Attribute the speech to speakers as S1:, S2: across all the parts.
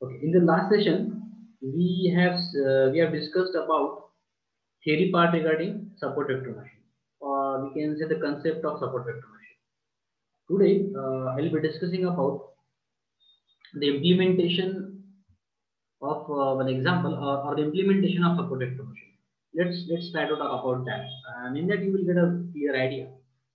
S1: Okay, in the last session, we have discussed about theory part regarding support vector machine, or we can say the concept of support vector machine. Today, I'll be discussing about the implementation of an example or the implementation of support vector machine. Let's try to talk about that, and in that you will get a clear idea,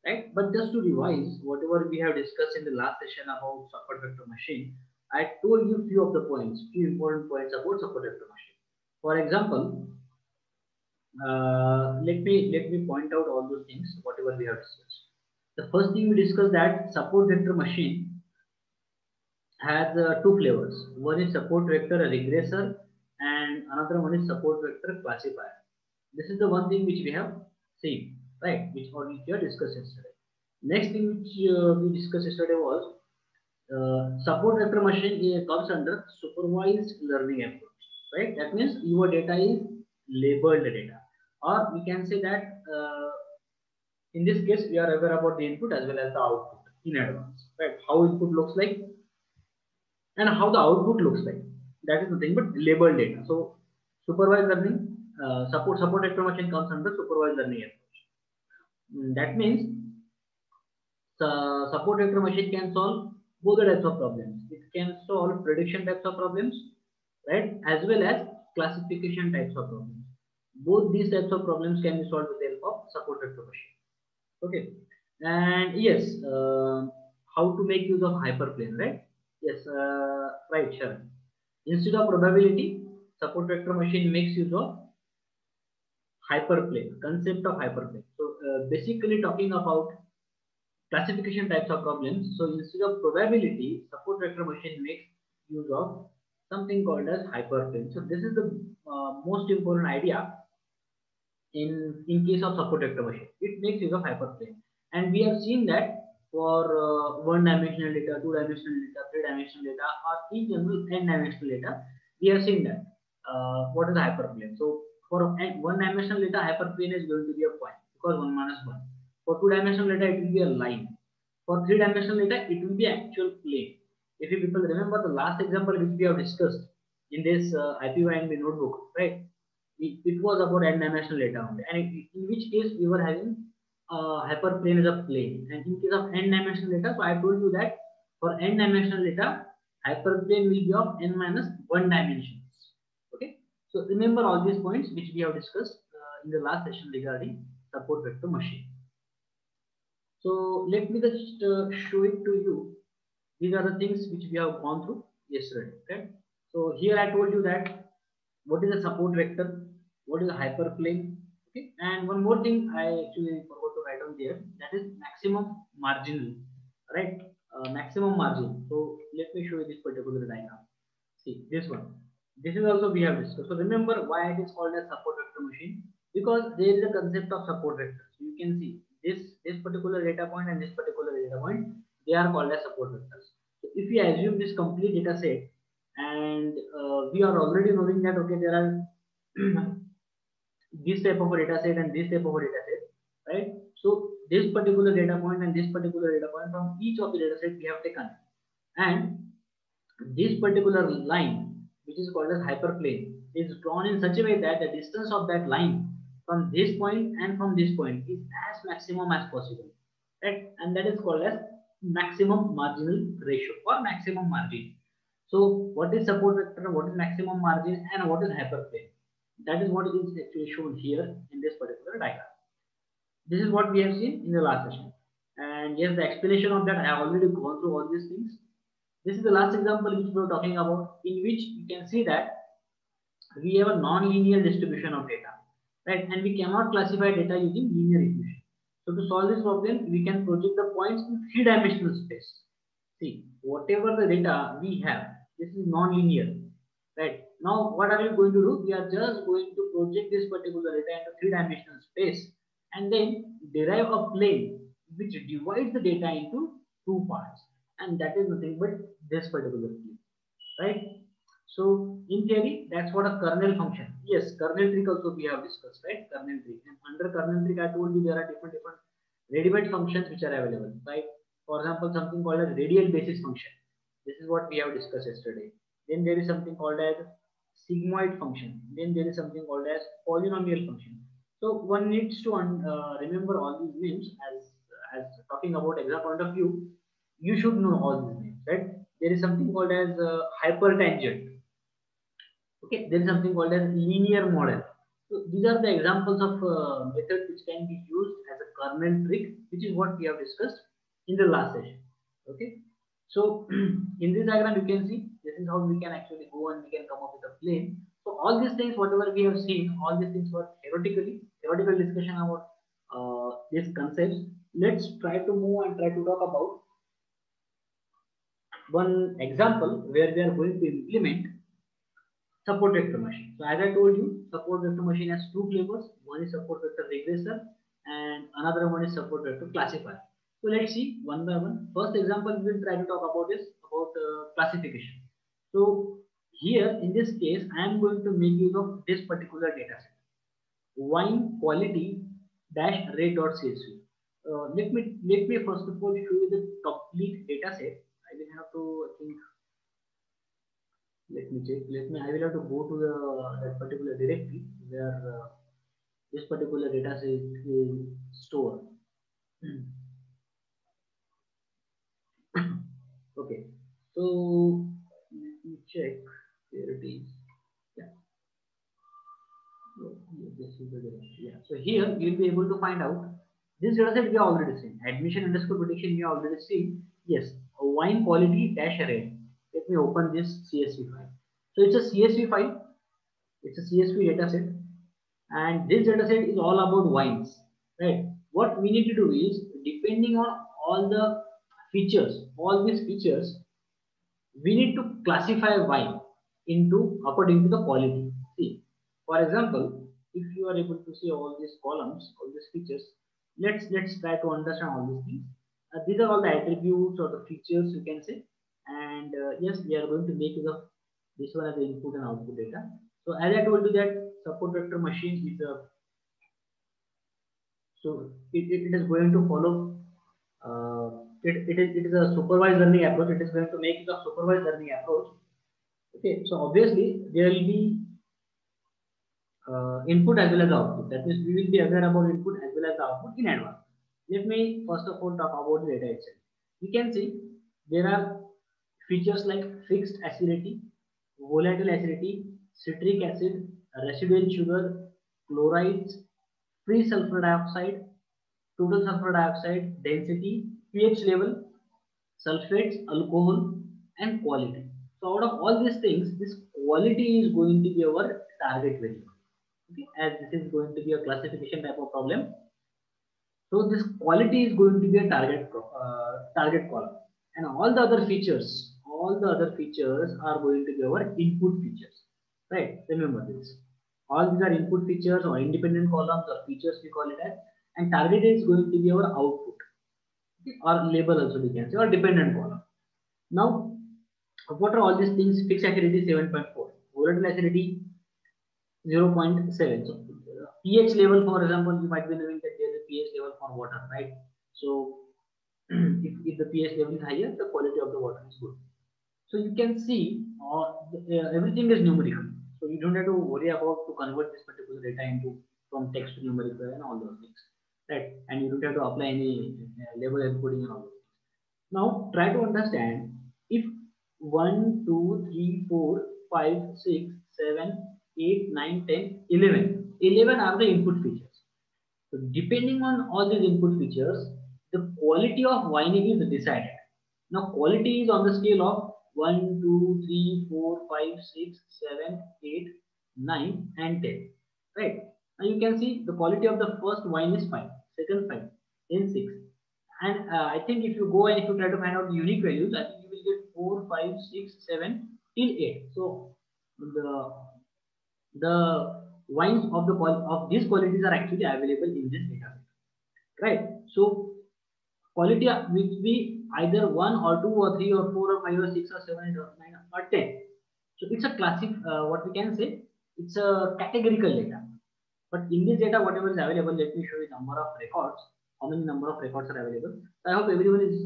S1: right? But just to revise whatever we have discussed in the last session about support vector machine, I told you few of the points, few important points about support vector machine. For example, let me point out all those things whatever we have discussed. The first thing we discussed that support vector machine has two flavors. One is support vector regressor and another one is support vector classifier. This is the one thing which we have seen, right? Which we have discussed yesterday. Next thing which we discussed yesterday was support vector machine comes under supervised learning approach, right? That means your data is labeled data, or we can say that in this case we are aware about the input as well as the output in advance, right? How input looks like and how the output looks like. That is nothing but labeled data. So supervised learning, support vector machine comes under supervised learning approach. That means support vector machine can solve both the types of problems. It can solve prediction types of problems, right, as well as classification types of problems. Both these types of problems can be solved with the help of support vector machine. Okay, and yes, how to make use of hyperplane, right? Yes, right, sure. Instead of probability, support vector machine makes use of hyperplane, concept of hyperplane. So basically talking about classification types of problems. So instead of probability, support vector machine makes use of something called as hyperplane. So this is the most important idea in case of support vector machine. It makes use of hyperplane, and we have seen that for one-dimensional data, two-dimensional data, three-dimensional data, or in general n-dimensional data, we have seen that what is the hyperplane. So for one-dimensional data, hyperplane is going to be a point because 1 minus 1. For two-dimensional data, it will be a line. For three-dimensional data, it will be actual plane. If you people remember the last example which we have discussed in this IPYNB notebook, right? It was about n-dimensional data only, and in which case we were having hyperplane is a plane. And in case of n-dimensional data, so I told you that for n-dimensional data, hyperplane will be of n minus 1 dimensions. Okay, so remember all these points which we have discussed in the last session regarding support vector machine. So let me just show it to you. These are the things which we have gone through yesterday. Okay, so here I told you that what is a support vector, what is a hyperplane. Okay, and one more thing I actually forgot to write on there, that is maximum marginal, right? Maximum margin. So let me show you this particular diagram. See this one. This is also we have discussed. So remember why it is called as support vector machine, because there is a concept of support vectors. You can see this particular data point and this particular data point, they are called as support vectors. So if we assume this complete data set, and we are already knowing that okay, there are this type of a data set and this type of a data set, right? So this particular data point and this particular data point from each of the data set we have taken, and this particular line which is called as hyperplane is drawn in such a way that the distance of that line from this point and from this point is as maximum as possible, right? And that is called as maximum marginal ratio or maximum margin. So what is support vector, what is maximum margin, and what is hyperplane? That is what is actually shown here in this particular diagram. This is what we have seen in the last session, and yes, the explanation of that I have already gone through all these things. This is the last example which we were talking about, in which you can see that we have a non-linear distribution of data, right? And we cannot classify data using linear equation. So to solve this problem, we can project the points in three-dimensional space. See, whatever the data we have, this is non-linear, right? Now, what are we going to do? We are just going to project this particular data into three-dimensional space and then derive a plane which divides the data into two parts, and that is nothing but this particular plane, right? So in theory, that's what a kernel function. Yes, kernel trick also we have discussed, right? Kernel trick, and under kernel trick, I told you there are different ready-made functions which are available, right? For example, something called as radial basis function. This is what we have discussed yesterday. Then there is something called as sigmoid function. Then there is something called as polynomial function. So one needs to remember all these names as talking about exam point of view. You should know all these names, right? There is something called as hypertangent. Okay, there is something called as linear model. So these are the examples of methods which can be used as a kernel trick, which is what we have discussed in the last session. Okay, so in this diagram you can see this is how we can actually go and we can come up with a plane. So all these things, whatever we have seen, all these things were theoretical discussion about these concepts. Let's try to move and try to talk about one example where we are going to implement support vector machine. So as I told you, support vector machine has two flavors. One is support vector regressor and another one is support vector classifier. So let's see one by one. First example we will try to talk about is about classification. So here in this case, I am going to make use of this particular data set. Wine quality dash rate.csv. Let me first of all show you the complete data set. I will have to, I think, let me check. I will have to go to that particular directory where this particular data set is stored. Okay, so let me check where it is. Yeah. So this is the directory. Yeah. So here you will be able to find out this data set we have already seen. Admission underscore prediction we have already seen. Yes, wine quality dash array. Let me open this CSV file. So it's a CSV file. It's a CSV data set, and this data set is all about wines, right? What we need to do is, depending on all the features, all these features, we need to classify wine into according to the quality. See, for example, if you are able to see all these columns, all these features, let's try to understand all these things. These are all the attributes or the features you can say, and yes, we are going to make use of this one as the input and output data. So as I told you that support vector machine is a, so it is going to follow it is a supervised learning approach. It is going to make the supervised learning approach. Okay, so obviously there will be input as well as output. That means we will be aware about input as well as the output in advance. Let me first of all talk about the data itself. You can see there are features like fixed acidity, volatile acidity, citric acid, residual sugar, chlorides, free sulfur dioxide, total sulfur dioxide, density, pH level, sulfates, alcohol, and quality. So out of all these things, this quality is going to be our target variable. Okay, as this is going to be a classification type of problem. So this quality is going to be a target column, and all the other features are going to be our input features. Right? Remember this. All these are input features or independent columns or features we call it as, and target is going to be our output. Okay? Or label also we can say, or dependent column. Now, what are all these things? Fixed acidity 7.4, volatile acidity 0.7. So pH level, for example, you might be knowing that there is a pH level for water, right? So if the pH level is higher, the quality of the water is good. So you can see everything is numerical. So you don't have to worry about to convert this particular data into from text to numerical and all those things, right? And you don't have to apply any label encoding and all those things. Now try to understand if 1, 2, 3, 4, 5, 6, 7, 8, 9, 10, 11. 11 are the input features. So depending on all these input features, the quality of wining is decided. Now quality is on the scale of 1, 2, 3, 4, 5, 6, 7, 8, 9, and 10. Right? Now you can see the quality of the first wine is 5, second 5, then 6. And I think if you go and if you try to find out unique values, I think you will get 4, 5, 6, 7 till 8. So the wines of these qualities are actually available in this data set, right? So quality will be either 1 or 2 or 3 or 4 or 5 or 6 or 7 or 9 or 10. So it's a classic, what we can say, it's a categorical data. But in this data, whatever is available, let me show you number of records. How many number of records are available? So I hope everyone is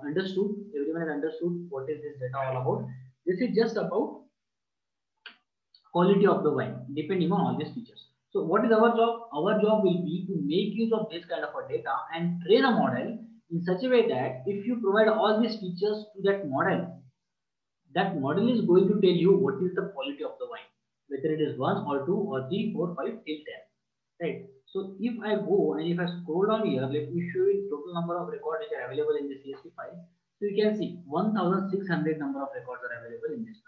S1: understood. Everyone has understood what is this data all about. This is just about quality of the wine depending on all these features. So what is our job? Our job will be to make use of this kind of a data and train a model in such a way that if you provide all these features to that model is going to tell you what is the quality of the wine, whether it is 1 or 2 or 3, 4, 5 till 10. Right. So if I go and if I scroll down here, let me show you total number of records which are available in the CSV file. So you can see 1600 number of records are available in this file.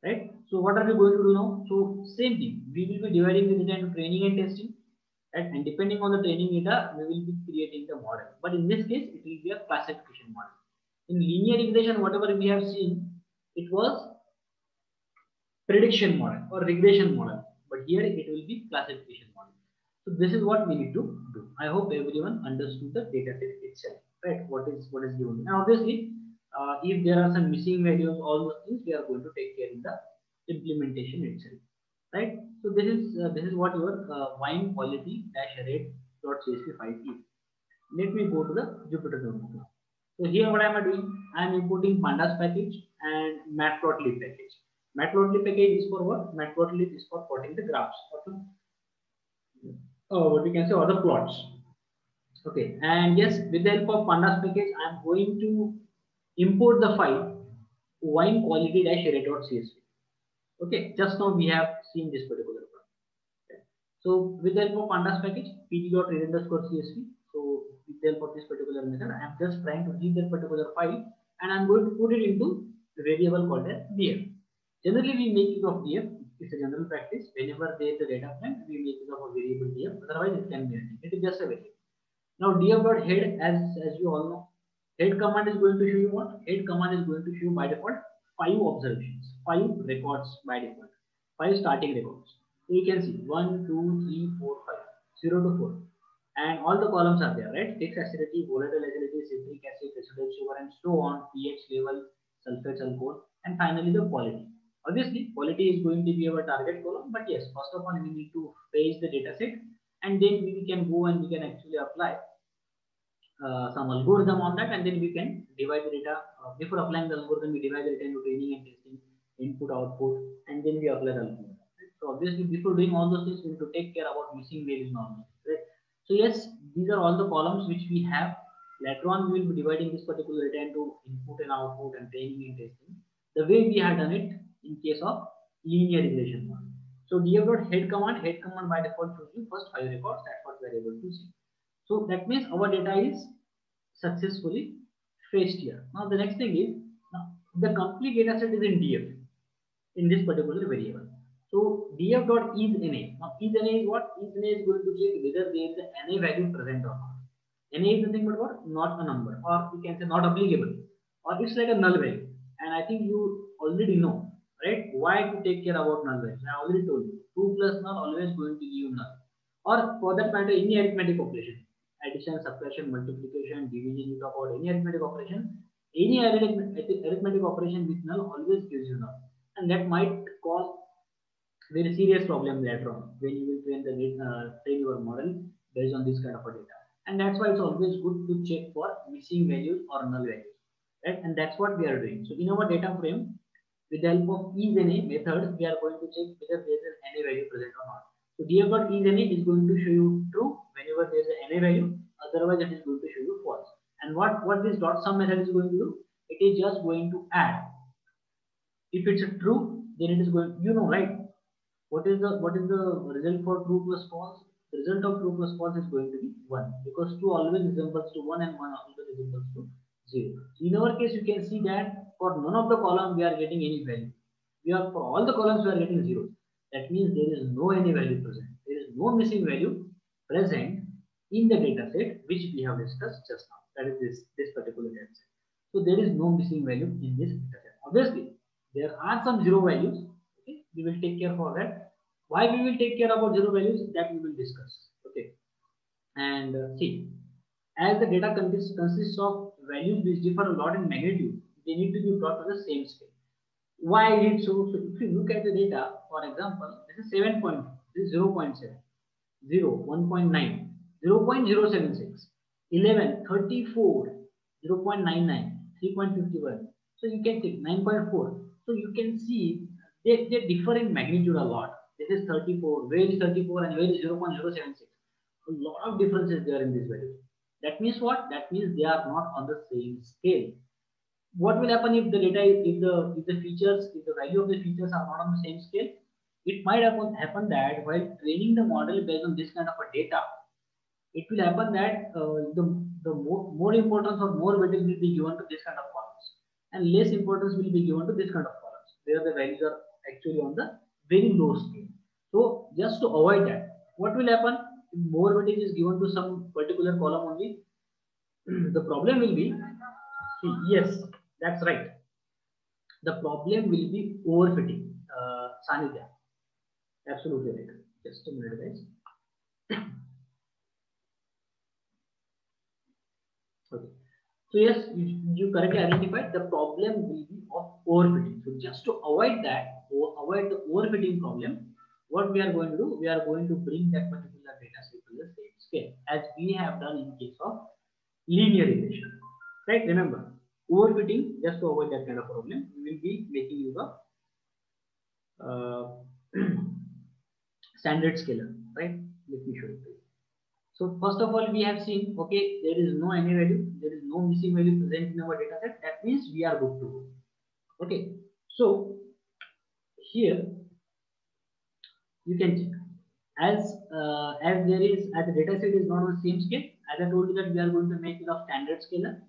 S1: Right. So what are we going to do now? So same thing, we will be dividing the data into training and testing. Right. And depending on the training data, we will be creating the model. But in this case, it will be a classification model. In linear regression, whatever we have seen, it was prediction model or regression model, but here it will be classification model. So this is what we need to do. I hope everyone understood the data set itself, right? What is given. Now obviously, if there are some missing values, all those things we are going to take care in the implementation itself, right? So this is what your wine quality -rate.csv file is. Let me go to the Jupyter notebook. So here what am I doing? I am importing pandas package and matplotlib package. Matplotlib package is for what? Matplotlib is for plotting the graphs. What we can say, or the plots. Okay, and yes, with the help of pandas package, I am going to import the file wine quality-array.csv. Okay, just now we have seen this particular one. Okay. So with the help of pandas package, pt.read_csv. So with the help of this particular method, I am just trying to read that particular file and I am going to put it into the variable called as df. Generally, we make use of df. It's a general practice. Whenever there is a data frame, we make use of a variable df. Otherwise, it can be anything. It is just a variable. Now df.head, as you all know, head command is going to show you what? Head command is going to show you by default 5 observations, 5 records by default, 5 starting records. So you can see 1, 2, 3, 4, 5, 0 to 4. And all the columns are there, right? Fixed acidity, volatile acidity, citric acid, residual sugar, and so on, pH level, sulfate, alcohol, and finally the quality. Obviously, quality is going to be our target column, but yes, first of all, we need to fetch the data set, and then we can go and we can actually apply some algorithm on that, and then we can divide the data. Before applying the algorithm, we divide the data into training and testing, input, output, and then we apply the algorithm. So obviously, before doing all those things, we need to take care about missing values normally, right? So yes, these are all the columns which we have. Later on, we will be dividing this particular data into input and output and training and testing, the way we had done it in case of linear regression model. So df.head command by default shows you first 5 records. That's what we are able to see. So that means our data is successfully fetched here. Now the next thing is, now the complete data set is in df in this particular variable. So df.isNA. Now isNA is what? isNA is going to check whether there is an NA value present or not. NA is nothing but what? Not a number, or we can say not applicable, or it's like a null value. And I think you already know, right? Why to take care about null values? I already told you. 2 plus null always going to give null. Or for that matter, any arithmetic operation. Addition, subtraction, multiplication, division, you talk about any arithmetic operation. Any arithmetic operation with null always gives you null. And that might cause very serious problem later on when you will train your model based on this kind of a data. And that's why it's always good to check for missing values or null values, right? And that's what we are doing. So in our data frame, with the help of isNA method, we are going to check whether there is an NA value present or not. So df.isNA is going to show you true whenever there is an NA value, otherwise it is going to show you false. And what this dot sum method is going to do? It is just going to add. If it's a true, then it is going, you know, right? What is the result for true plus false? The result of true plus false is going to be 1, because 2 always resembles to 1 and 1 always resembles to 0. So in our case, you can see that for none of the columns we are getting any value. For all the columns we are getting 0. That means there is no any value present. There is no missing value present in the data set which we have discussed just now. That is this particular data set. So there is no missing value in this data set. Obviously, there are some 0 values. Okay, we will take care for that. Why we will take care about 0 values, that we will discuss. Okay, and see, as the data consists of values which differ a lot in magnitude, they need to be brought to the same scale. Why is it so? So if you look at the data, for example, this is 7 point, this is 0.7, 0, 1.9, 0.076, 11, 34, 0.99, 3.51. So you can take 9.4. So you can see they differ in magnitude a lot. This is 34, where is 34 and where is 0.076. A lot of differences there in this value. That means what? That means they are not on the same scale. What will happen if the data, if the value of the features are not on the same scale? It might happen that while training the model based on this kind of a data, it will happen that the more importance or more weightage will be given to this kind of columns, and less importance will be given to this kind of columns where the values are actually on the very low scale. So just to avoid that, what will happen? If more weightage is given to some particular column only, the problem will be, yes, that's right. The problem will be overfitting. Sanidhya, absolutely right. Just a minute, guys. Okay. So yes, you correctly identified the problem will be of overfitting. So just to avoid that, avoid the overfitting problem, what we are going to do, we are going to bring that particular data set to the same scale as we have done in case of linear regression. Right? Remember, overfitting, just to avoid that kind of problem, we will be making use of standard scalar. Right? Let me show you. So first of all, we have seen, okay, there is no any value, there is no missing value present in our data set. That means we are good to go. Okay, so here you can check as the data set is not on the same scale. As I told you that we are going to make it of standard scalar.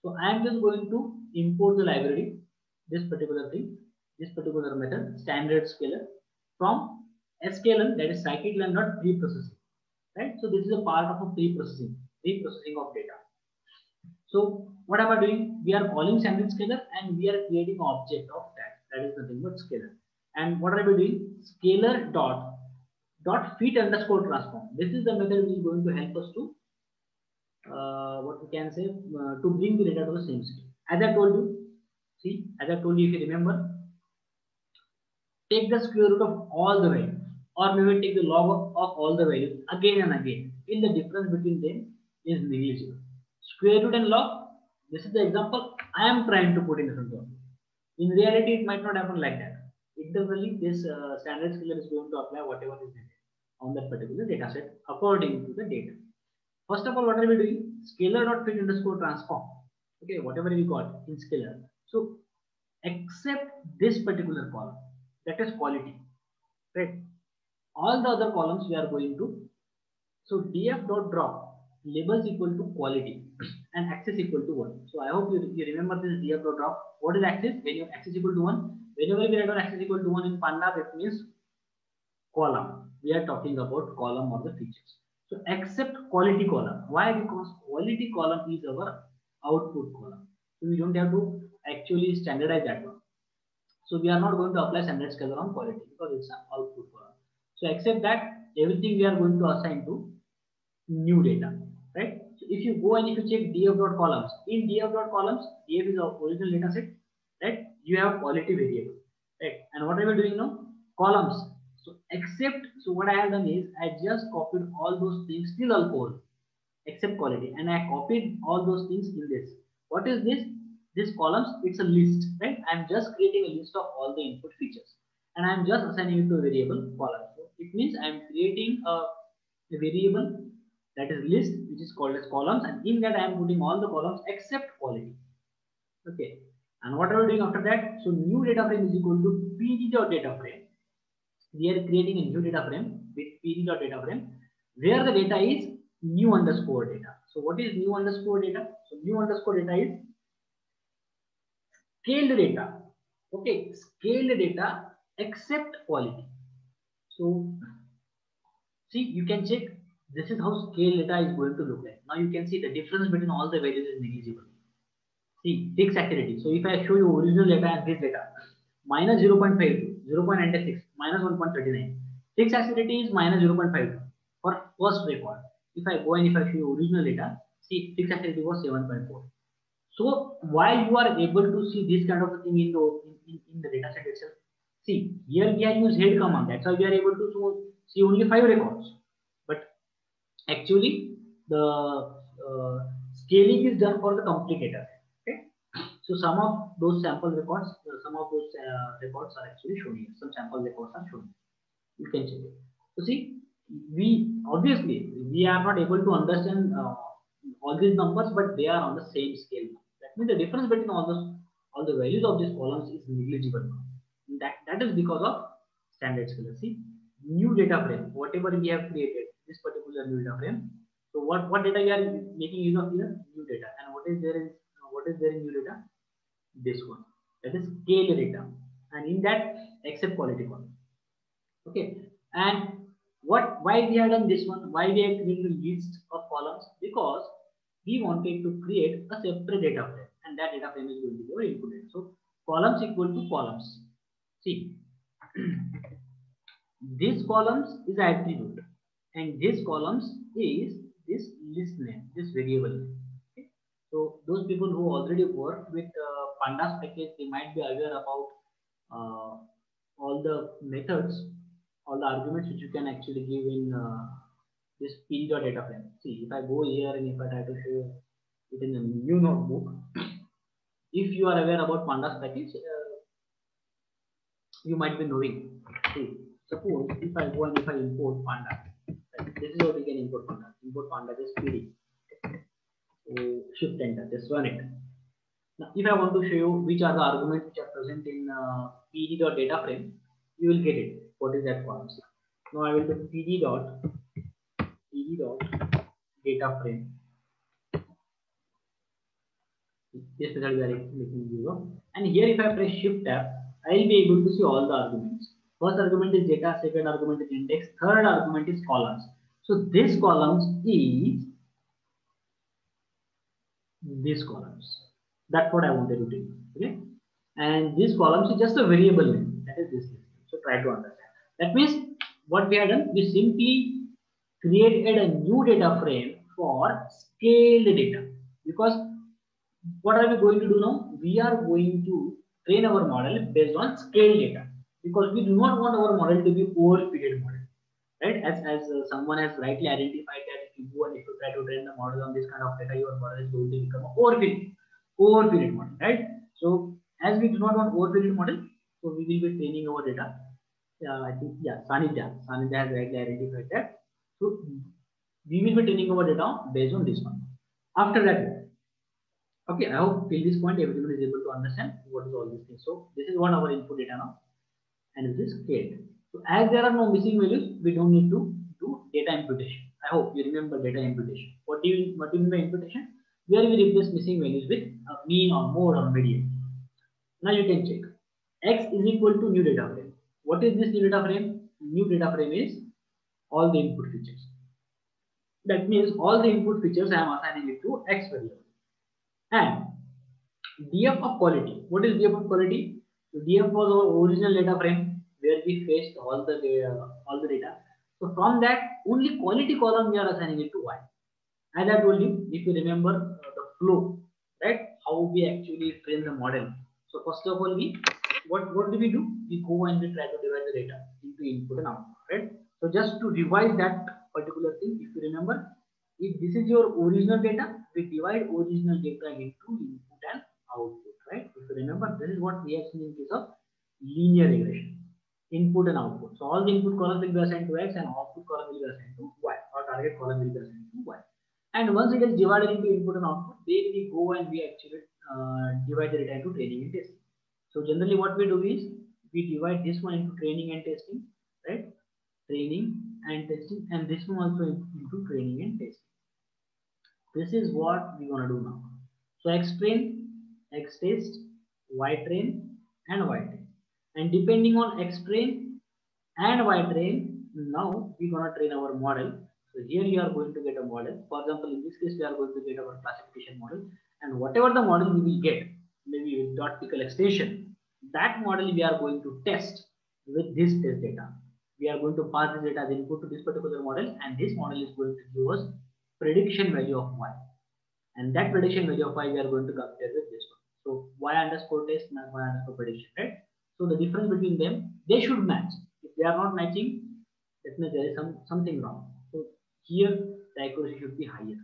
S1: So I am just going to import the library, this particular thing, this particular method, standard scalar, from sklearn, that is scikit-learn pre-processing. Right, so this is a part of a pre-processing of data. So what am I doing? We are calling standard scalar and we are creating an object of that. That is nothing but scalar. And what are we doing? Scalar dot fit underscore transform. This is the method which is going to help us to what we can say to bring the data to the same scale. As I told you, see, as I told you, if you remember, take the square root of all the values, or maybe take the log of all the values again and again, till the difference between them is negligible. Square root and log, this is the example I am trying to put in front of you. In reality, it might not happen like that. Internally, this standard scalar is going to apply whatever is needed on that particular data set according to the data. First of all, what are we doing? Scalar.fit underscore transform. Okay, whatever we got in scalar. So, except this particular column, that is quality, right? All the other columns we are going to, so df.drop labels equal to quality and axis equal to 1. So I hope you remember this df.drop. What is axis? When you axis equal to 1, whenever we write on axis equal to 1 in Panda, that means column. We are talking about column or the features. So accept quality column. Why? Because quality column is our output column. So we don't have to actually standardize that one. So we are not going to apply standard scalar on quality because it's an output column. So except that, everything we are going to assign to new data, right? So if you go and if you check df.columns, in df.columns, df is our original data set, right? You have quality variable, right? And what are we doing now? Columns. So except, so what I have done is I just copied all those things till alcohol, except quality, and I copied all those things in this. What is this? This columns, it's a list, right? I'm just creating a list of all the input features, and I'm just assigning it to a variable column. So it means I'm creating a variable that is list, which is called as columns, and in that I am putting all the columns except quality. Okay, and what are we doing after that? So new data frame is equal to pd.data frame. We are creating a new data frame with pd.data frame where the data is new underscore data. So what is new underscore data? So new underscore data is scaled data. Okay, scaled data except quality. So see, you can check. This is how scale data is going to look like. Now you can see the difference between all the values is negligible. See, fixed accuracy. So if I show you original data and this data, minus 0.52, 0.96, minus 1.39. Fixed accuracy is minus 0.52 for first record. If I go and if I show you original data, see, fixed accuracy was 7.4. So why you are able to see this kind of a thing in the data set itself? See, here we have used head command. That's why we are able to see only 5 records. But actually, the scaling is done for the complete data set. Okay. So So some of those sample records, records are actually shown here. Some sample records are shown. You can check it. So see, we obviously we are not able to understand all these numbers, but they are on the same scale. That means the difference between all the values of these columns is negligible. That is because of standard scale. See, new data frame, whatever we have created, this particular new data frame. So what data we are making use of here? New data. And what is there in new data? This one. That is scale data. And in that, accept quality column. Okay. And why we have done this one? Why we have created a list of columns? Because we wanted to create a separate data frame, and that data frame is going to be our input data. So columns equal to columns. See, this columns is attribute, and this columns is this list name, this variable name. Okay? So those people who already worked with pandas package, they might be aware about all the methods, all the arguments which you can actually give in this p.data frame. See, if I go here and if I try to show it in a new notebook, if you are aware about pandas package, you might be knowing. See, suppose if I go and if I import panda, this is what we can import panda. Import panda just pd. So shift enter, just run it. Now, if I want to show you which are the arguments which are present in pd.data frame, you will get it. What is that column? Now I will do pd.data frame. This method we are making use of. And here, if I press shift tab, I will be able to see all the arguments. First argument is data, second argument is index, third argument is columns. So this columns is these columns. That's what I wanted to do. Okay, and this columns is just a variable name. That is this. So try to understand. That means what we have done, we simply created a new data frame for scaled data. Because what are we going to do now? We are going to train our model based on scale data, because we do not want our model to be overfitted model, right? As someone has rightly identified that if you go and if you try to train the model on this kind of data, your model is going to become an overfitted model, right? So as we do not want overfitted model, so we will be training our data. I think Sanidhya has rightly identified that. So we will be training our data based on this one. After that, okay, I hope till this point everyone is able to understand what is all these things. So this is what our input data now, and this is scaled. So as there are no missing values, we don't need to do data imputation. I hope you remember data imputation. What do you mean by imputation? Where we replace missing values with mean or mode or median. Now you can check. X is equal to new data frame. What is this new data frame? New data frame is all the input features. That means all the input features I am assigning it to X variable. And df of quality. What is df of quality? So df was our original data frame where we fetched all the data. So from that, only quality column we are assigning it to y. As I told you, if you remember the flow, right? How we actually train the model. So first of all, what do? We go and we try to divide the data into input and output, right? So just to revise that particular thing, if you remember, if this is your original data, we divide original data into input and output, right? If you remember, this is what we have seen in case of linear regression, input and output. So all the input columns will be assigned to X and output column will be assigned to Y, or target column will be assigned to Y. And once it is divided into input and output, then we go and we actually divide the data into training and testing. So generally what we do is we divide this one into training and testing, right? Training and testing, and this one also into training and testing. This is what we're gonna do now. So X train, X test, Y train, and Y train. And depending on X train and Y train, now we're gonna train our model. So here you are going to get a model. For example, in this case, we are going to get our classification model, and whatever the model we will get, maybe with dot pickle extension, that model we are going to test with this test data. We are going to pass this data as input to this particular model, and this model is going to give us prediction value of y, and that prediction value of y we are going to compare with this one. So y underscore test and y underscore prediction, right? So the difference between them, they should match. If they are not matching, that means there is something wrong. So here the accuracy should be higher.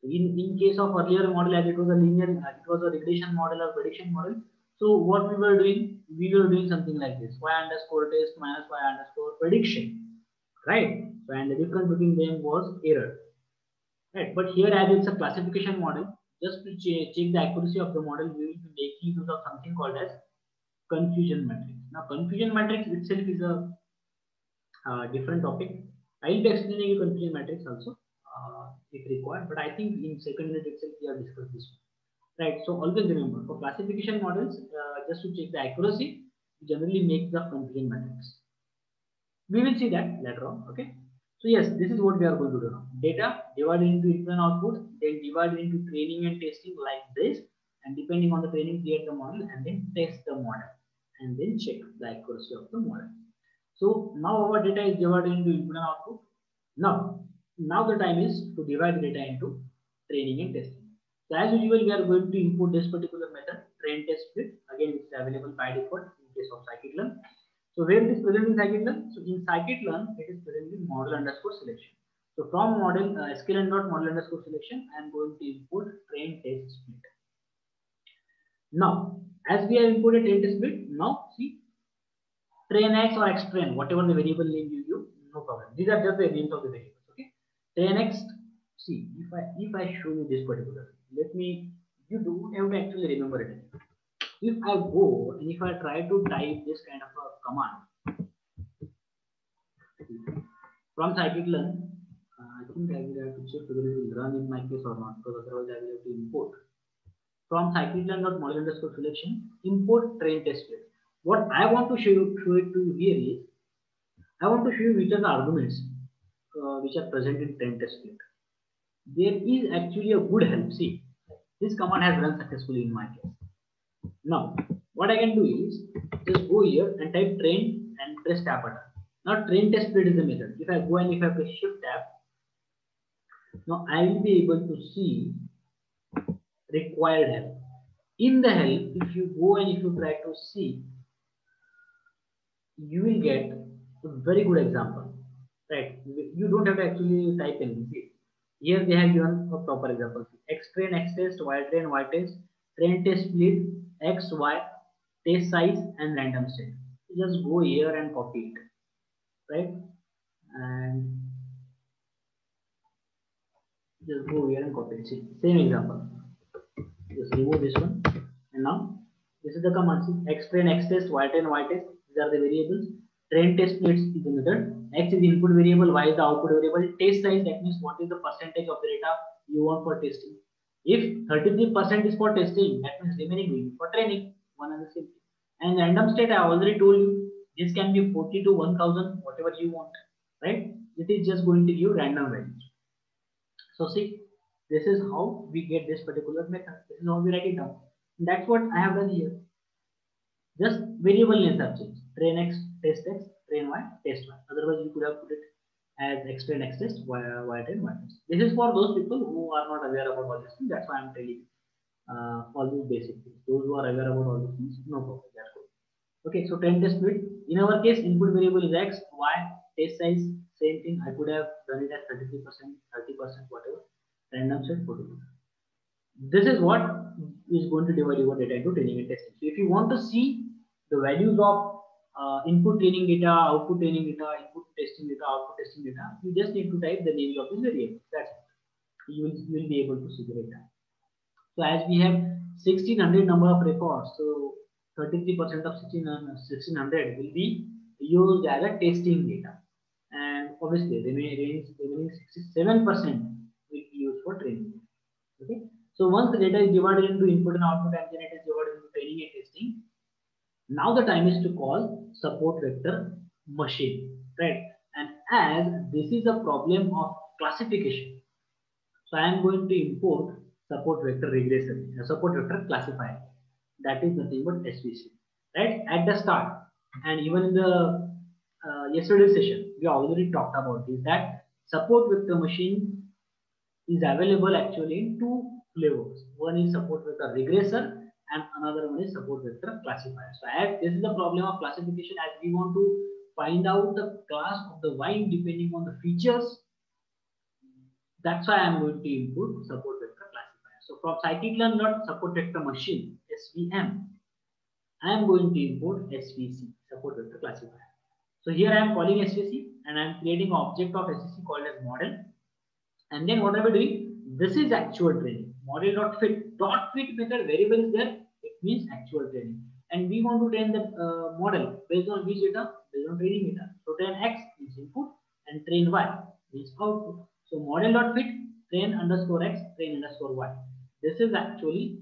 S1: In case of earlier model, as it was a linear, it was a regression model or prediction model. So what we were doing something like this: y underscore test minus y underscore prediction, right? So, and the difference between them was error, right? But here, as it's a classification model, just to check the accuracy of the model, we will be making use of something called as confusion matrix. Now, confusion matrix itself is a different topic. I will be explaining you confusion matrix also if required, but I think in second unit itself we have discussed this one. Right. So always remember, for classification models, just to check the accuracy, we generally make the confusion matrix. We will see that later on. Okay. So yes, this is what we are going to do now. Data divided into input and output, then divided into training and testing like this, and depending on the training, create the model and then test the model and then check the accuracy of the model. So now our data is divided into input and output. Now the time is to divide the data into training and testing. So as usual, we are going to input this particular method, train test split. Again, it's available by default in case of scikit-learn. So where it is present in scikit-learn? So in scikit-learn, it is present in model underscore selection. So from model sklearn.model underscore selection, I am going to input train test split. Now, as we have imported train test split, now see train x or x train, whatever the variable name you use, no problem. These are just the names of the variables. Okay. Train x. See, if I show you this particular, let me. You don't have to actually remember it. If I go and if I try to type this kind of a command from scikit-learn, I think I will have to check whether it will run in my case or not, because otherwise I will have to import from scikit-learn.model underscore selection, import train test split. What I want to show it to you here is, I want to show you which are the arguments which are present in train test split. There is actually a good help. See, this command has run successfully in my case. Now, what I can do is just go here and type train and press tab button. Now, train test split is the method. If I go and if I press shift tab, now I will be able to see required help. In the help, if you go and if you try to see, you will get a very good example, right? You don't have to actually type anything. See, here they have given a proper example. X train, X test, Y train, Y test, train test split, X, Y, test size, and random state. Just go here and copy it, right? And just go here and copy it. See, same example. Just remove this one, and now this is the command. See, X train, X test, Y train, Y test. These are the variables. Train test splits is the method. X is the input variable, Y is the output variable. Test size, that means what is the percentage of the data you want for testing. If 33% is for testing, that means remaining will be for training. One and the same thing. And random state, I already told you, this can be 40 to 1000, whatever you want, right? It is just going to give random values. So see, this is how we get this particular method. This is how we write it down. And that's what I have done here. Just variable names have changed. Train X, test X, train Y, test Y. Otherwise, you could have put it as X train, X test, Y train, Y test. This is for those people who are not aware about all these things. That's why I'm telling all these basic things. Those who are aware about all these things, no problem. That's good. Okay, so train test split. In our case, input variable is X, Y, test size, same thing. I could have done it as 33%, 30%, whatever. Random set 40%. This is what is going to divide your data into training and testing. So if you want to see the values of input training data, output training data, input testing data, output testing data, you just need to type the names of this variable. That's it. You will be able to see the data. So as we have 1600 number of records, so 33% of 1600 will be used as a testing data, and obviously the remaining 67% will be used for training. Okay. So once the data is divided into input and output and then it is divided into training and testing, now the time is to call support vector machine, right? And as this is a problem of classification, so I am going to import support vector regression, support vector classifier. That is nothing but SVC, right? At the start, and even in the yesterday's session, we already talked about this, that support vector machine is available actually in two flavors. One is support vector regressor and another one is support vector classifier. So as this is the problem of classification, as we want to find out the class of the wine depending on the features, That's why I'm going to input support vector classifier. So from scikit-learn.support vector machine SVM, I am going to import SVC, support vector classifier. So here I am calling SVC and I am creating an object of SVC called as model. And then what are we doing? This is actual training. Model.fit. .fit method variable is there. It means actual training. And we want to train the model based on which data? Based on training data. So train X is input and train Y is output. So model.fit train underscore X train underscore Y. This is actually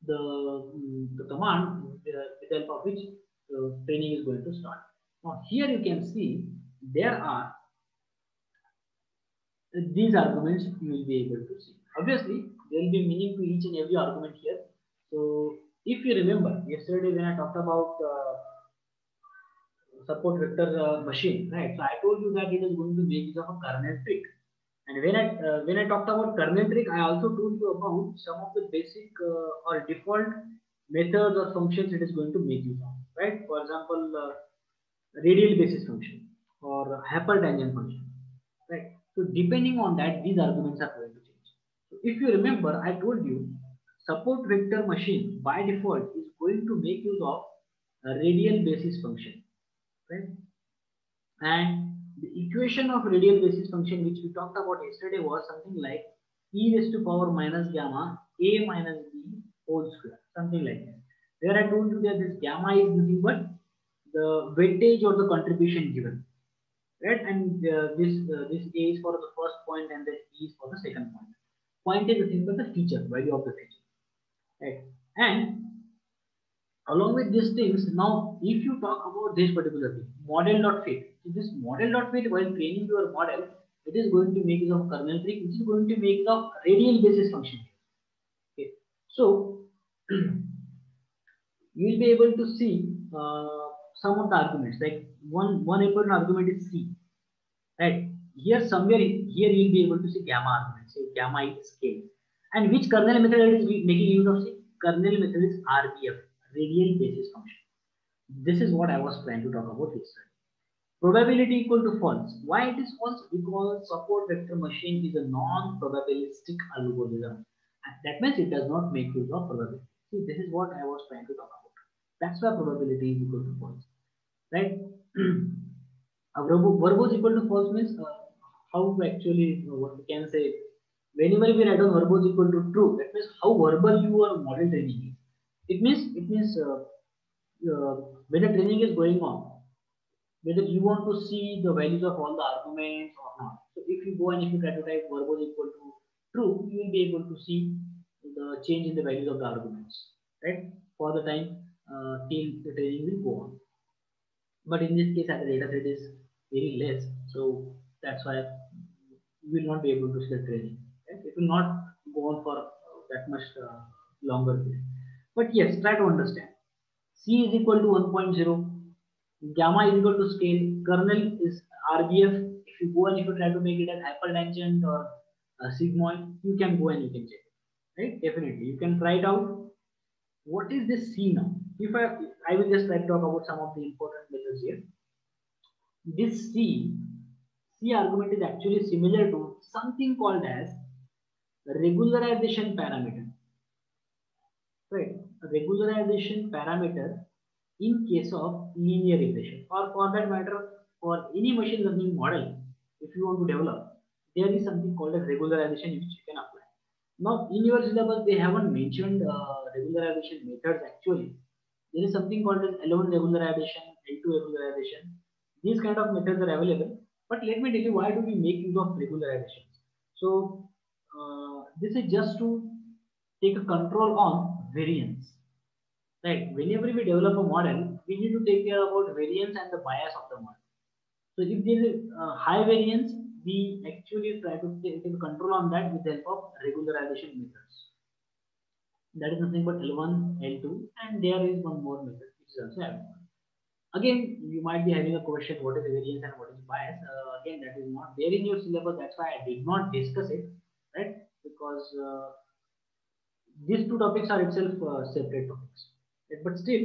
S1: the command with the help of which training is going to start. Now here you can see there are these arguments you will be able to see. Obviously, there will be meaning to each and every argument here. So, if you remember, yesterday when I talked about support vector machine, right? So, I told you that it is going to make use of a kernel trick. And when I talked about kernel trick, I also told you about some of the basic or default methods or functions it is going to make use of, right? For example, radial basis function or hypertangent function, right? So depending on that, these arguments are going to change. So if you remember, I told you support vector machine by default is going to make use of a radial basis function, right? And the equation of radial basis function which we talked about yesterday was something like e raised to power minus gamma a minus b whole square, something like that. Where I told you that this gamma is nothing but the weightage or the contribution given, right? And this a is for the first point and the e is for the second point. Point is nothing but the feature, value of the feature, right? And along with these things, now if you talk about this particular thing, model.fit. So this model.fit, while training your model, it is going to make use of kernel trick, which is going to make use of radial basis function. Okay, so you will be able to see some of the arguments. Like one important argument is C, right? Here somewhere here you will be able to see gamma argument. Say gamma is scale, and which kernel method it is making use of? See, kernel method is RBF, radial basis function. This is what I was trying to talk about yesterday. Probability equal to false. Why it is false? Because support vector machine is a non-probabilistic algorithm. That means it does not make use of probability. See, this is what I was trying to talk about. That's why probability is equal to false, right? Verbose equal to false means how actually what we can say. Whenever we write down verbose equal to true, that means how verbal your model training is. It means when the training is going on, whether you want to see the values of all the arguments or not. So if you go and if you try to type verbose equal to true, you will be able to see the change in the values of the arguments, right? For the time till the training will go on. But in this case, as the data set is very less, so that's why you will not be able to see the training. Right? It will not go on for that much longer period. But yes, try to understand. C is equal to 1.0. Gamma is equal to scale. Kernel is RBF. If you go and if you try to make it as hypertangent or sigmoid, you can go and you can check it. Right? Definitely, you can try it out. What is this C now? If I will just try to talk about some of the important methods here. This C argument is actually similar to something called as regularization parameter. Right? A regularization parameter in case of linear regression, or for that matter, for any machine learning model, if you want to develop, there is something called as regularization which you can apply. Now, in your syllabus, they haven't mentioned regularization methods actually. There is something called as L1 regularization, L2 regularization. These kind of methods are available. But let me tell you why do we make use of regularization. So, this is just to take a control on variance. Right? Whenever we develop a model, we need to take care about variance and the bias of the model. So, if there is high variance, we actually try to take control on that with the help of regularization methods. That is nothing but L1, L2, and there is one more method which is also L1. Again, you might be having a question: what is variance and what is bias? Again, that is not there in your syllabus. That's why I did not discuss it, right? Because these two topics are itself separate topics. Right? But still,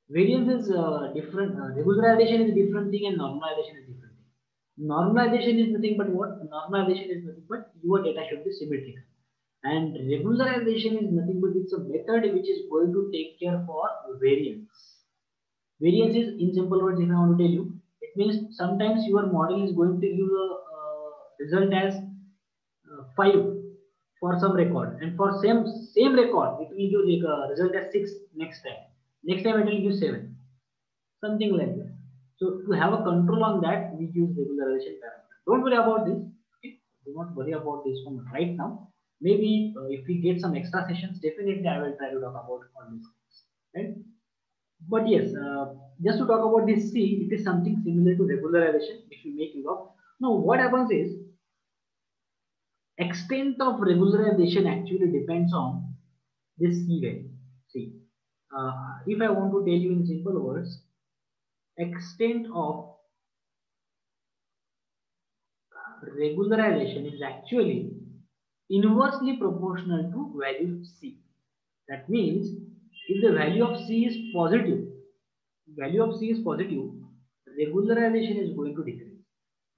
S1: variance is different. Regularization is a different thing, and normalization is a different thing. Normalization is nothing but what? Normalization is nothing but your data should be symmetrical. And regularization is nothing but it's a method which is going to take care for variance. Variance is, in simple words, if I want to tell you, it means sometimes your model is going to give a result as 5 for some record, and for same record, it will give a result as 6 next time. Next time it will give 7, something like that. So to have a control on that, we use regularization parameter. Don't worry about this. Okay? Do not worry about this one right now. Maybe if we get some extra sessions, definitely I will try to talk about all these things. Right? But yes, just to talk about this C, it is something similar to regularization which we make use of. Now, what happens is extent of regularization actually depends on this C value. See, if I want to tell you in simple words, extent of regularization is actually inversely proportional to value C. That means if the value of C is positive, regularization is going to decrease.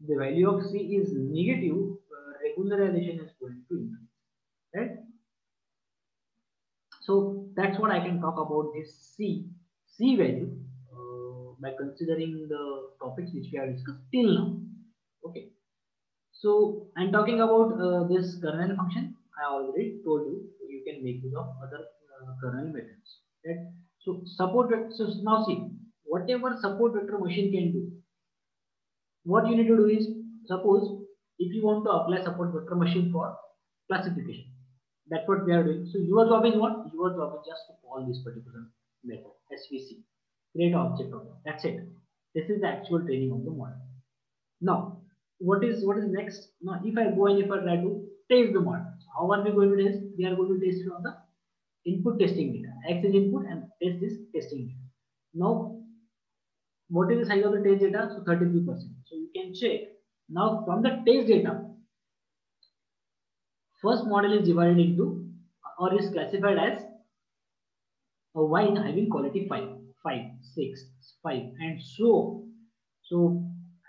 S1: If the value of C is negative, regularization is going to increase. Right? So that's what I can talk about this C value by considering the topics which we have discussed till now. Okay. So I'm talking about this kernel function. I already told you you can make use of other kernel methods. Right? So support. So now see whatever support vector machine can do. What you need to do is suppose if you want to apply support vector machine for classification. That's what we are doing. So your job is what? Your job is just to call this particular method SVC, create object of it. That's it. This is the actual training of the model. Now, what is next? Now, if I go and if I try to test the model, so how are we going to test? We are going to test from the input testing data. X is input and test is testing data. Now, what is the size of the test data? So 33%. So you can check. Now from the test data, first model is divided into or is classified as a wine having quality 5, 5, 6, 5 and so on. So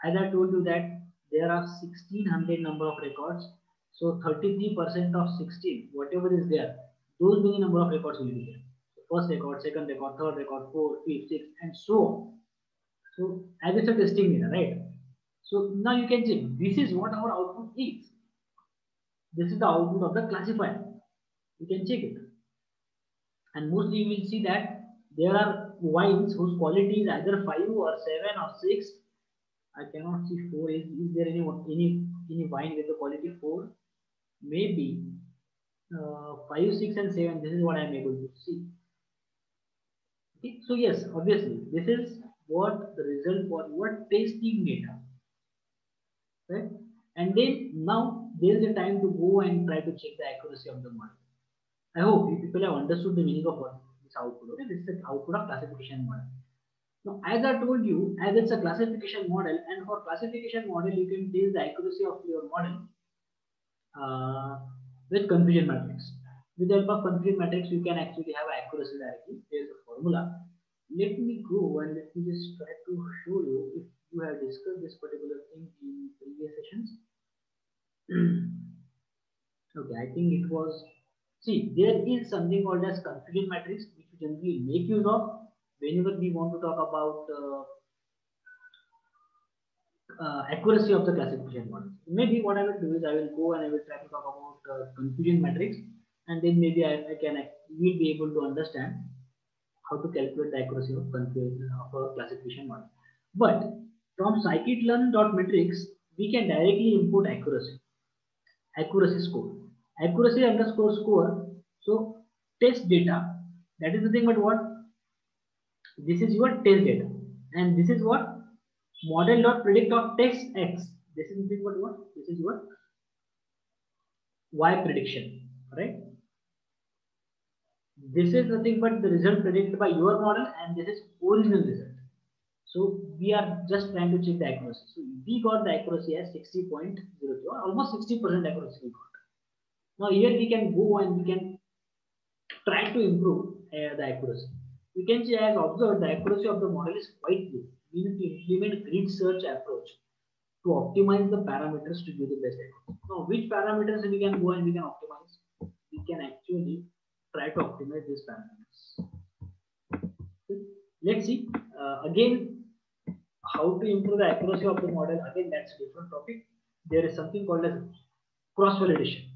S1: as I told you that there are 1600 number of records. So 33% of 16, whatever is there, those many number of records will be there. So first record, second record, third record, fourth, fifth, sixth and so on. So as it's a testing data, right? So now you can check this is what our output is. This is the output of the classifier. You can check it. And mostly you will see that there are wines whose quality is either 5 or 7 or 6. I cannot see 4. Is there any wine with the quality 4? Maybe 5, 6 and 7. This is what I am able to see. Okay. So yes, obviously this is what the result for your testing data. Right? And then now there is a time to go and try to check the accuracy of the model. I hope you people have understood the meaning of what this output. Okay, this is the output of classification model. Now, as I told you, as it's a classification model, and for classification model, you can test the accuracy of your model with confusion matrix. With the help of confusion matrix, you can actually have accuracy directly. There's a formula. Let me go and let me just try to show you if you have discussed this particular thing in previous sessions. Okay, I think it was. See, there is something called as confusion matrix, which we generally make use of whenever we want to talk about accuracy of the classification model. Maybe what I will do is I will go and I will try to talk about confusion matrix, and then maybe will be able to understand how to calculate the accuracy of a classification model. But from scikit-learn.metrics, we can directly input accuracy score, accuracy underscore score. So test data, that is nothing but what? This is your test data, and this is what? Model.predict of test x. This is nothing but what? This is your y prediction, right? This is nothing but the result predicted by your model, and this is original result. So we are just trying to check the accuracy. So we got the accuracy as 60.02, almost 60% accuracy we got. Now here we can go and we can try to improve the accuracy. We can see as observed the accuracy of the model is quite good. We need to implement grid search approach to optimize the parameters to give the best accuracy. Now, which parameters we can go and we can optimize? We can actually try to optimize these parameters. Okay. Let's see again how to improve the accuracy of the model. Again, that's a different topic. There is something called as cross validation.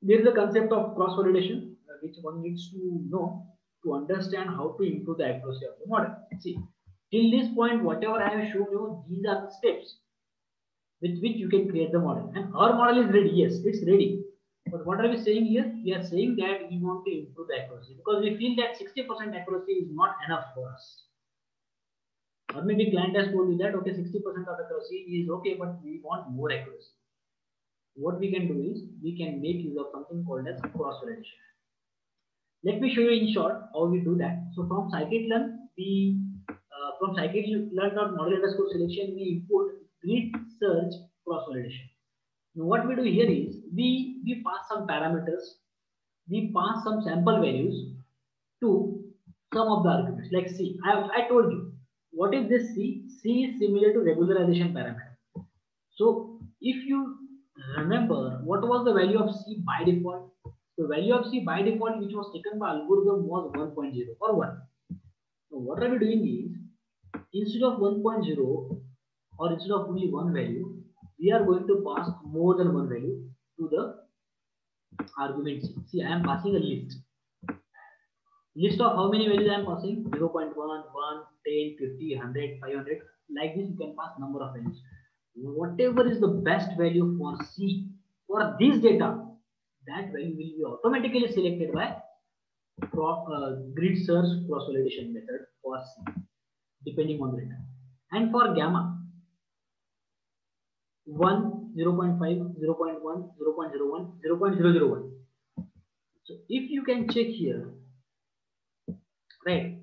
S1: There is a concept of cross validation which one needs to know to understand how to improve the accuracy of the model. See, till this point, whatever I have shown you, these are the steps with which you can create the model. And our model is ready. Yes, it's ready. But what are we saying here? We are saying that we want to improve the accuracy because we feel that 60% accuracy is not enough for us. Or maybe client has told you that okay, 60% of accuracy is okay, but we want more accuracy. What we can do is we can make use of something called as cross validation. Let me show you in short how we do that. So from scikit-learn, we from scikit-learn.model_selection we import grid search cross validation. Now what we do here is we pass some parameters, we pass some sample values to some of the arguments. Like C, I told you what is this C? C is similar to regularization parameter. So if you remember what was the value of C by default? The value of C by default which was taken by algorithm was 1.0 or 1. So what are we doing is instead of 1.0 or instead of only one value, we are going to pass more than one value to the argument C. See, I am passing a list. List of how many values I am passing? 0.1, 1, 10, 50, 100, 500. Like this, you can pass number of values. Whatever is the best value for C for this data, that value will be automatically selected by grid search cross validation method for C, depending on the data. And for gamma, 1, 0.5, 0.1, 0.01, 0.001. So if you can check here, right,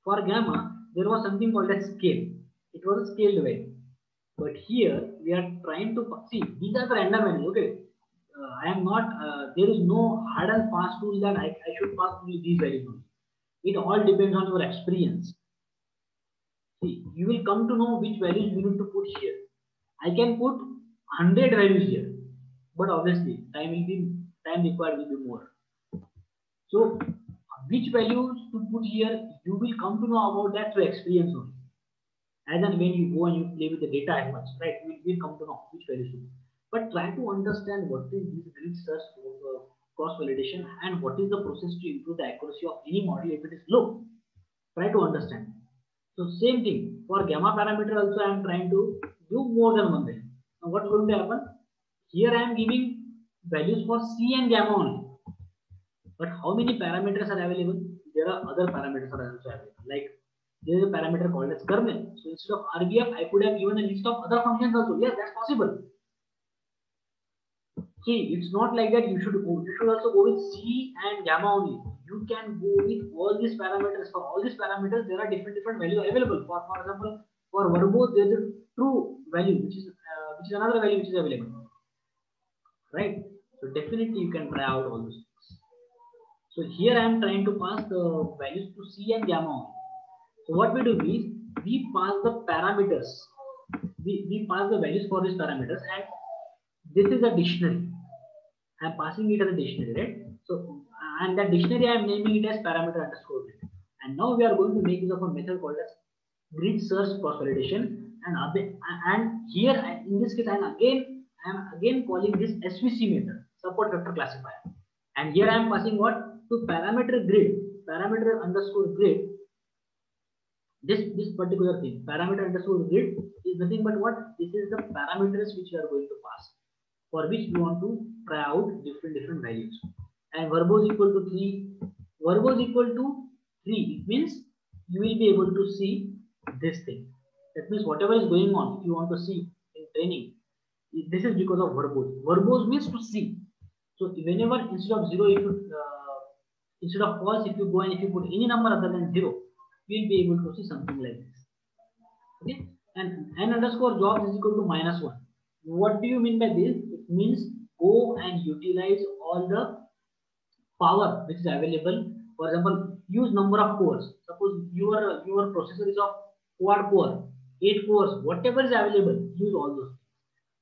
S1: for gamma, there was something called a scale. It was a scaled value. But here we are trying to see these are the random values. Okay, I am not. There is no hard and fast rule that I should pass only these values. It all depends on your experience. See, you will come to know which values you need to put here. I can put 100 values here, but obviously time required will be more. So, which values to put here, you will come to know about that through experience only. As and when you go and you play with the data as much, right? You will come to know which values to put. But try to understand what is this grid search cross validation and what is the process to improve the accuracy of any model if it is low. Try to understand. So same thing for gamma parameter also I am trying to do more than one value. Now what is going to happen? Here I am giving values for C and gamma only. But how many parameters are available? There are other parameters are also available. Like there is a parameter called as kernel. So instead of RBF, I could have given a list of other functions also. Yes, that's possible. See, it's not like that you should also go with C and gamma only. You can go with all these parameters. For all these parameters, there are different values available. For example, for verbose, there is a true value, which is another value which is available. Right? So definitely you can try out all those things. So here I am trying to pass the values to C and gamma only. So what we do is we pass the parameters. We pass the values for these parameters, and this is a dictionary. I am passing it as a dictionary, right? So, and that dictionary I am naming it as parameter underscore grid. And now we are going to make use of a method called as grid search cross validation. And here in this case I am again calling this SVC method, support vector classifier. And here I am passing what to parameter underscore grid. This particular thing, parameter underscore grid, is nothing but what? This is the parameters which we are going to pass, for which we want to try out different values. And verbose equal to 3. Verbose equal to 3. It means you will be able to see this thing. That means whatever is going on, if you want to see in training, this is because of verbose. Verbose means to see. So whenever instead of 0, if you instead of false, if you go and if you put any number other than 0, you will be able to see something like this. Okay, and n underscore jobs is equal to -1. What do you mean by this? It means go and utilize all the power which is available. For example, use number of cores. Suppose your processor is of quad core. 8 cores, whatever is available, use all those things.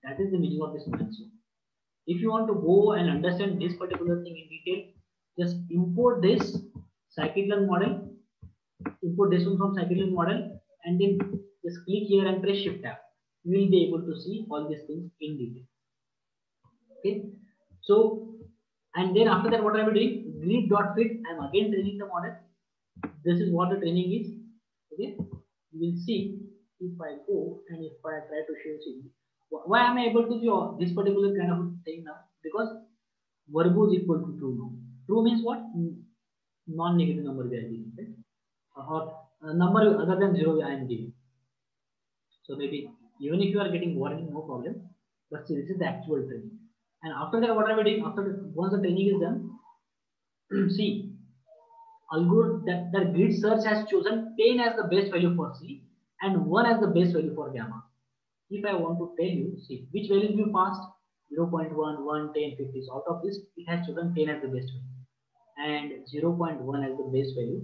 S1: That is the meaning of this model. If you want to go and understand this particular thing in detail, just import this scikit-learn model, import this one from scikit-learn model, and then just click here and press shift tab. You will be able to see all these things in detail. Okay, so and then after that, what I am doing, grid.fit, I am again training the model. This is what the training is. Okay, you will see if I go and if I try to show you why am I able to do this particular kind of thing now, because verbose equal to true now. True means what? Non-negative number we are giving, right? Or a number other than 0 I am giving. So maybe even if you are getting warning, no problem, but see, this is the actual training. And after that, what are we doing? Once the training is done, see, that grid search has chosen 10 as the best value for C and 1 as the best value for gamma. If I want to tell you, see, which values you passed, 0.1, 1, 10, 50. So out of this, it has chosen 10 as the best value and 0.1 as the best value.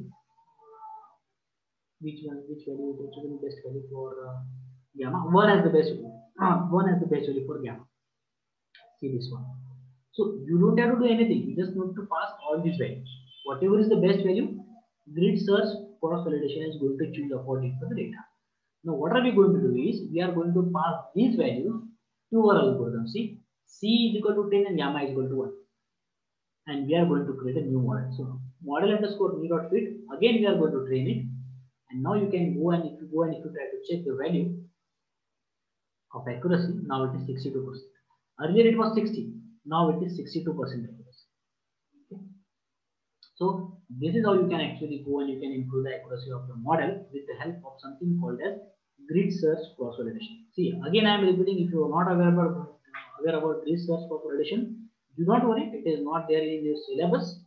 S1: Which value is chosen best value for gamma? 1 as the best value. 1 as the best value for gamma. See this one. So you don't have to do anything. You just need to pass all these values. Whatever is the best value, grid search cross validation is going to choose according to the data. Now what are we going to do is, we are going to pass these values to our algorithm. See, C is equal to 10 and gamma is equal to 1. And we are going to create a new model. So model underscore new.fit, again we are going to train it. And now you can go and if you try to check the value of accuracy, now it is 62%. Earlier it was 60, now it is 62% accuracy. Okay. So this is how you can actually go and you can improve the accuracy of the model with the help of something called as grid search cross validation. See, again I am repeating, if you are not aware about grid search cross validation, do not worry, it is not there in your syllabus.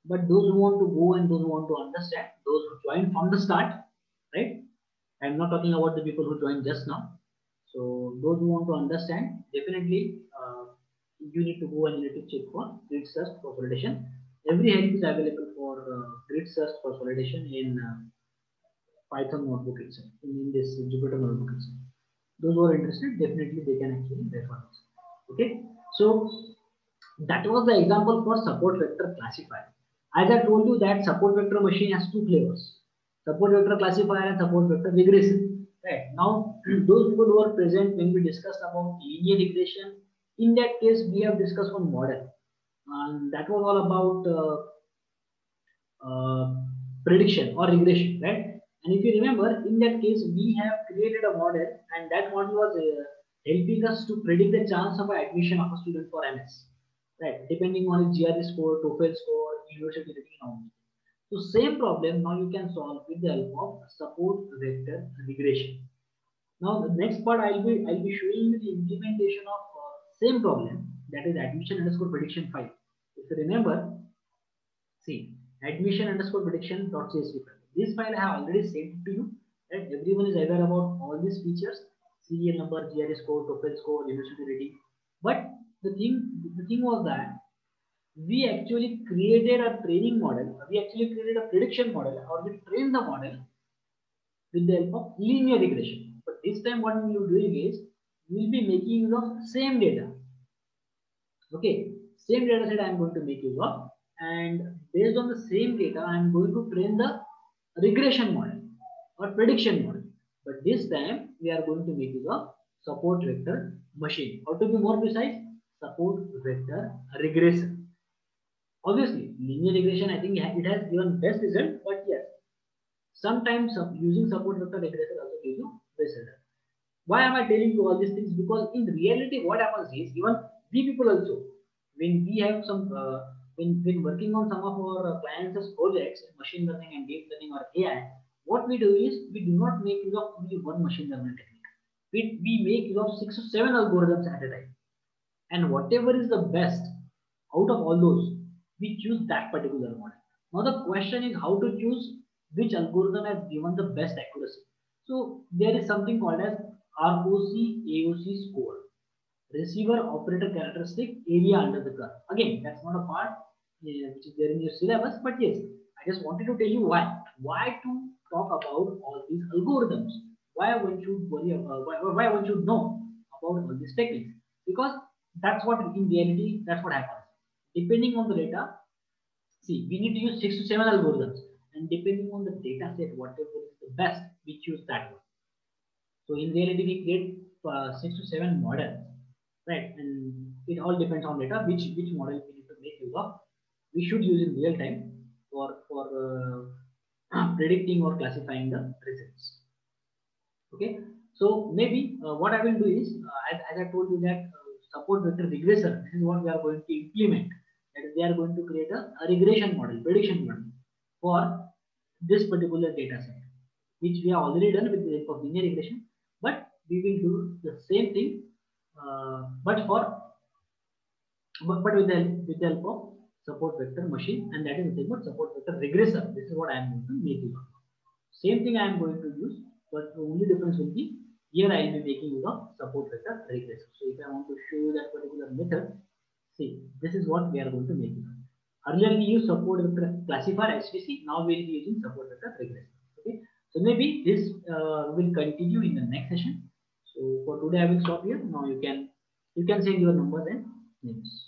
S1: But those who want to go and those who want to understand, those who join from the start, right? I am not talking about the people who joined just now. So those who want to understand, definitely you need to go and you need to check for grid search cross validation. Every help is available for grid search cross validation in Python notebook itself, in this Jupyter notebook itself. Those who are interested, definitely they can actually refer this. Okay, so that was the example for support vector classifier. As I told you that support vector machine has two flavors: support vector classifier and support vector regression. Right now, those people who are present when we discussed about linear regression, in that case we have discussed one model, and that was all about prediction or regression, right? And if you remember, in that case we have created a model, and that model was helping us to predict the chance of admission of a student for MS, right? Depending on his GRE score, TOEFL score, university rating, and all. So same problem now you can solve with the help of support vector regression. Now the next part I'll be showing you the implementation of same problem, that is admission underscore prediction file. If you remember, see, admission underscore prediction.csv file. This file I have already sent it to you, right? Everyone is aware about all these features: serial number, GRE score, TOEFL score, university rating. But the thing was that we actually created a training model, we actually created a prediction model, or we trained the model with the help of linear regression. But this time what we will be doing is, we will be making use of same data. Okay, same data set I am going to make use of, and based on the same data I am going to train the regression model or prediction model. But this time we are going to make use of support vector machine, or to be more precise, support vector regression. Obviously, linear regression, I think it has given best result, but yes, sometimes using support vector regression also gives you best result. Why am I telling you all these things? Because in reality, what happens is, even we people also, when we have some, when working on some of our clients' projects, machine learning and deep learning or AI, what we do is, we do not make use of only one machine learning technique. We make use of 6 to 7 algorithms at a time. And whatever is the best out of all those, we choose that particular model. Now the question is how to choose which algorithm has given the best accuracy. So there is something called as ROC AOC score, receiver operator characteristic area under the curve. Again, that's not a part which is there in your syllabus, but yes, I just wanted to tell you why to talk about all these algorithms. why one should worry about, why one should know about all these techniques, because that's what in reality that's what happens. Depending on the data, see, we need to use 6 to 7 algorithms, and depending on the data set, whatever is the best, we choose that one. So in reality, we create 6 to 7 models, right? And it all depends on data, which model we need to make use of. We should use in real time for predicting or classifying the results. Okay, so maybe what I will do is, as I told you that support vector regressor, this is what we are going to implement. That is, they are going to create a regression model, prediction model for this particular data set, which we have already done with the help of linear regression. But we will do the same thing, but with the help of support vector machine, and that is nothing but support vector regressor. This is what I am going to make use of. Same thing I am going to use, but the only difference will be here I will be making use of support vector regressor. So if I want to show you that particular method, see, this is what we are going to make use of. Earlier we used support vector classifier SVC, now we will be using support vector regressor. Okay, so maybe this will continue in the next session. So for today I will stop here. Now you can send your numbers and names.